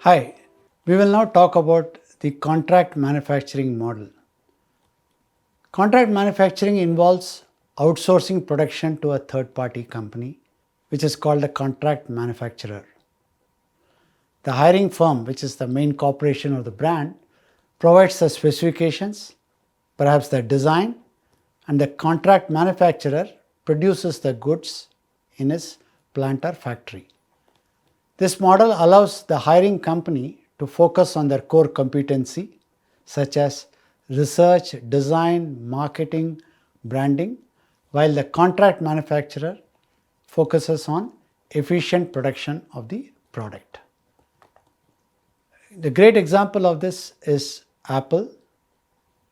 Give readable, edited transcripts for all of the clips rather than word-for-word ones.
Hi, we will now talk about the contract manufacturing model. Contract manufacturing involves outsourcing production to a third party company, which is called a contract manufacturer. The hiring firm, which is the main corporation of the brand, provides the specifications, perhaps the design, and the contract manufacturer produces the goods in his plant or factory. This model allows the hiring company to focus on their core competency, such as research, design, marketing, branding, while the contract manufacturer focuses on efficient production of the product. The great example of this is Apple.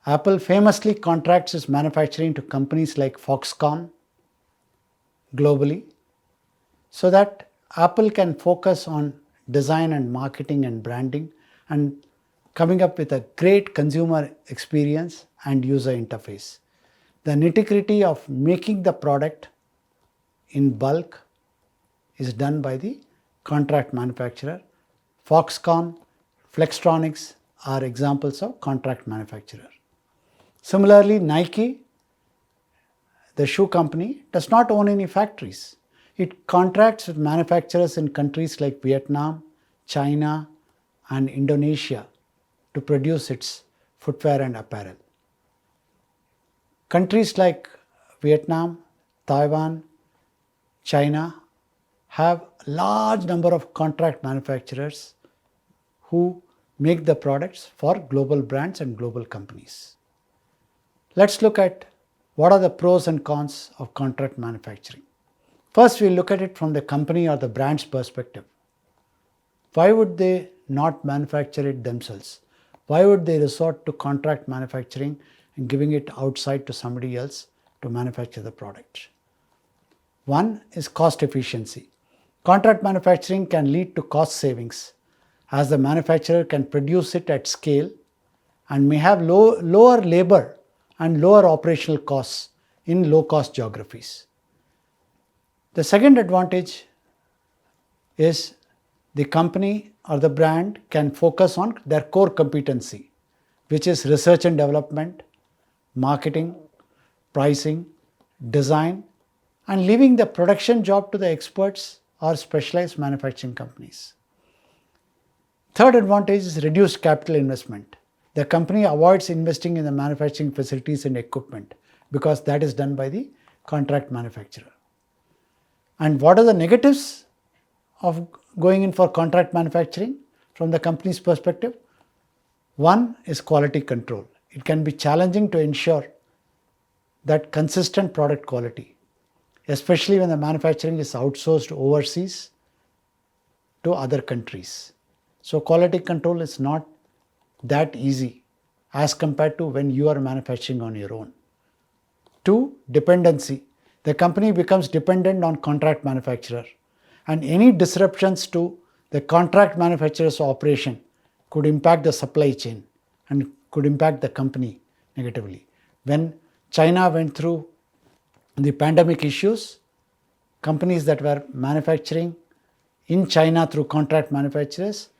Apple famously contracts its manufacturing to companies like Foxconn globally so that Apple can focus on design and marketing and branding and coming up with a great consumer experience and user interface. The nitty-gritty of making the product in bulk is done by the contract manufacturer. Foxconn, Flextronics are examples of contract manufacturer. Similarly, Nike, the shoe company, does not own any factories. It contracts with manufacturers in countries like Vietnam, China, and Indonesia to produce its footwear and apparel. Countries like Vietnam, Taiwan, China have a large number of contract manufacturers who make the products for global brands and global companies. Let's look at what are the pros and cons of contract manufacturing. First, we'll look at it from the company or the brand's perspective. Why would they not manufacture it themselves? Why would they resort to contract manufacturing and giving it outside to somebody else to manufacture the product? One is cost efficiency. Contract manufacturing can lead to cost savings as the manufacturer can produce it at scale and may have lower labor and lower operational costs in low-cost geographies. The second advantage is the company or the brand can focus on their core competency, which is research and development, marketing, pricing, design, and leaving the production job to the experts or specialized manufacturing companies. Third advantage is reduced capital investment. The company avoids investing in the manufacturing facilities and equipment because that is done by the contract manufacturer. And what are the negatives of going in for contract manufacturing from the company's perspective? One is quality control. It can be challenging to ensure that consistent product quality, especially when the manufacturing is outsourced overseas to other countries. So quality control is not that easy as compared to when you are manufacturing on your own. Two, dependency. The company becomes dependent on contract manufacturer, and any disruptions to the contract manufacturer's operation could impact the supply chain and could impact the company negatively. When China went through the pandemic issues, companies that were manufacturing in China through contract manufacturers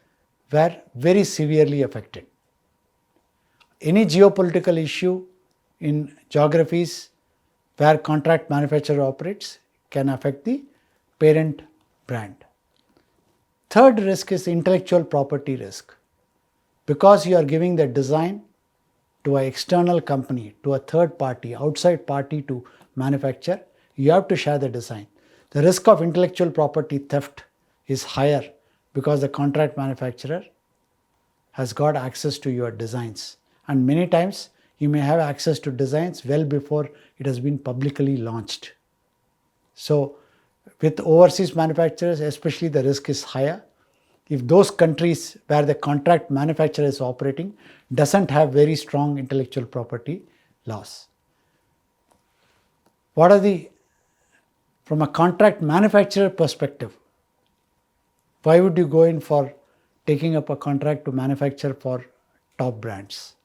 were very severely affected. Any geopolitical issue in geographies where contract manufacturer operates can affect the parent brand. Third risk is intellectual property risk. Because you are giving the design to an external company, to a third party, outside party to manufacture, you have to share the design. The risk of intellectual property theft is higher because the contract manufacturer has got access to your designs. And many times you may have access to designs well before it has been publicly launched. So with overseas manufacturers, especially, the risk is higher. If those countries where the contract manufacturer is operating doesn't have very strong intellectual property laws. From a contract manufacturer perspective, why would you go in for taking up a contract to manufacture for top brands?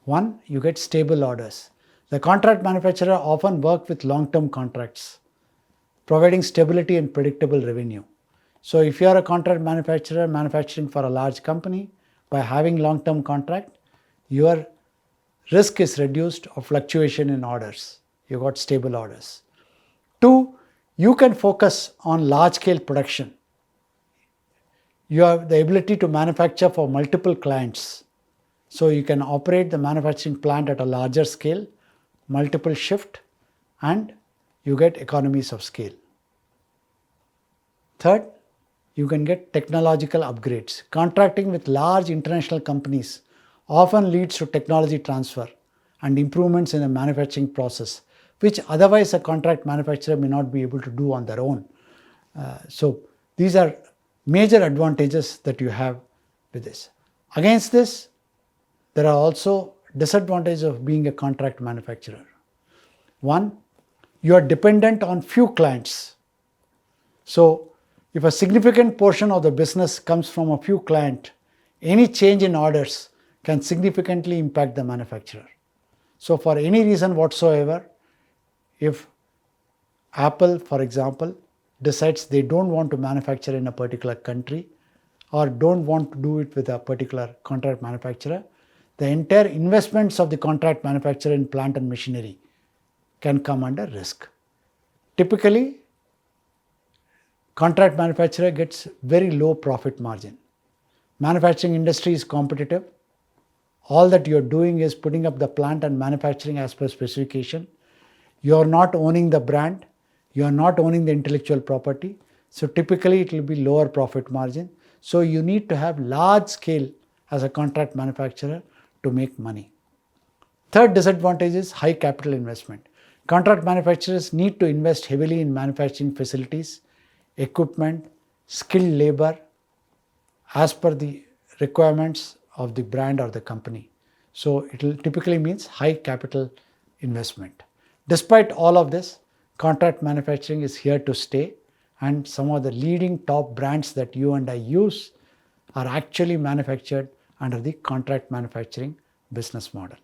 One, you get stable orders. The contract manufacturer often work with long-term contracts, providing stability and predictable revenue. So if you are a contract manufacturer manufacturing for a large company, by having long-term contract, your risk is reduced of fluctuation in orders. You got stable orders. Two, you can focus on large-scale production. You have the ability to manufacture for multiple clients. So you can operate the manufacturing plant at a larger scale, multiple shift, and you get economies of scale. Third, you can get technological upgrades. Contracting with large international companies often leads to technology transfer and improvements in the manufacturing process, which otherwise a contract manufacturer may not be able to do on their own. So these are major advantages that you have with this. Against this, there are also disadvantages of being a contract manufacturer. One, you are dependent on few clients. So if a significant portion of the business comes from a few clients, any change in orders can significantly impact the manufacturer. So for any reason whatsoever, if Apple, for example, decides they don't want to manufacture in a particular country or don't want to do it with a particular contract manufacturer, the entire investments of the contract manufacturer in plant and machinery can come under risk. Typically, contract manufacturer gets very low profit margin. Manufacturing industry is competitive. All that you're doing is putting up the plant and manufacturing as per specification. You're not owning the brand. You're not owning the intellectual property. So typically it will be lower profit margin. So you need to have large scale as a contract manufacturer to make money. Third disadvantage is high capital investment. Contract manufacturers need to invest heavily in manufacturing facilities, equipment, skilled labor as per the requirements of the brand or the company. So it will typically means high capital investment. Despite all of this, contract manufacturing is here to stay, and some of the leading top brands that you and I use are actually manufactured under the contract manufacturing business model.